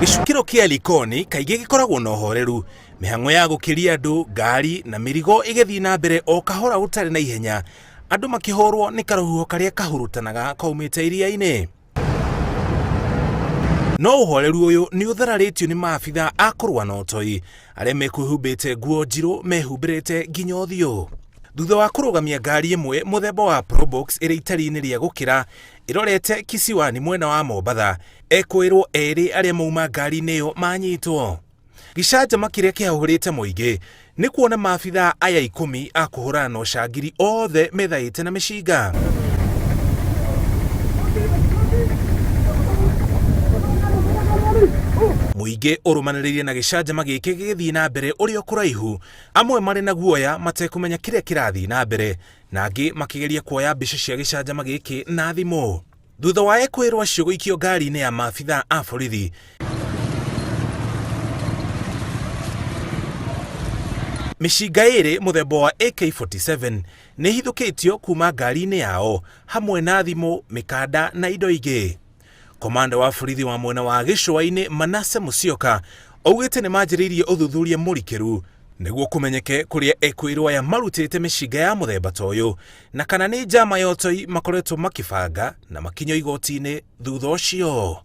Gĩcukĩro kĩa Likoni kaingĩ gĩkoragwo na ũhoreru, mĩhang'o ya gũkĩria andũ, ngari na mĩrigo ĩgĩthiĩ na mbere o kahora gũtarĩ na ihenya, andũ makĩhũrwo nĩ karũhuho karĩa kahurutanaga kaumĩte iria-inĩ. No ũhoreru ũyũ nĩ ũthararĩtio nĩ maabitha a kũrũa na ũtoi, arĩa mekwĩhumbĩte nguo njirũ mehumbĩrĩte nginya ũthiũ. Thutha wa kũrũgamia ngari ĩmwe mũthemba wa Probox ĩrĩ itari-inĩ rĩa gũkĩra ĩrorete kisiwani mwena wa Mombasa, ekũĩrwo erĩ arĩa mauma ngari-inĩ ĩyo manyitwo. Gĩcanjama kĩrĩa kĩahũrĩte mũingĩ nĩ kuona maabitha aya 10 a kũhũrana na ũcangiri othe methaĩte na mĩcinga. Mũingĩ ũrũmanĩrĩire na gĩcanjama gĩkĩ gĩgĩthiĩ na mbere ũrĩ o kũraihu, amwe marĩ na guoya matekũmenya kĩrĩa kĩrathiĩ na mbere, na angĩ makĩgeria kuoya mbica cia gĩcanjama gĩkĩ na thimũ. Thutha wa ekũĩrwo acio gũikio ngari-inĩ ya maabitha a borithi, mĩcinga ĩrĩ mũthemba wa AK-47 nĩ ihithũkĩtio kuma ngari-inĩ yao, hamwe na thimũ, mĩkanda na indo ingĩ. Komanda wa borithi wa mwena wa Gĩcũa-inĩ Manase Musyoka augĩte nĩ manjĩrĩirie ũthuthuria mũrikĩru nĩguo kũmenyeke kũrĩa ekũĩrwo aya marutĩte mĩcinga ya mũthemba ta ũyũ, na kana nĩ njama ya ũtoi makoretwo makĩbanga na makinyio igoti-inĩ thutha ũcio.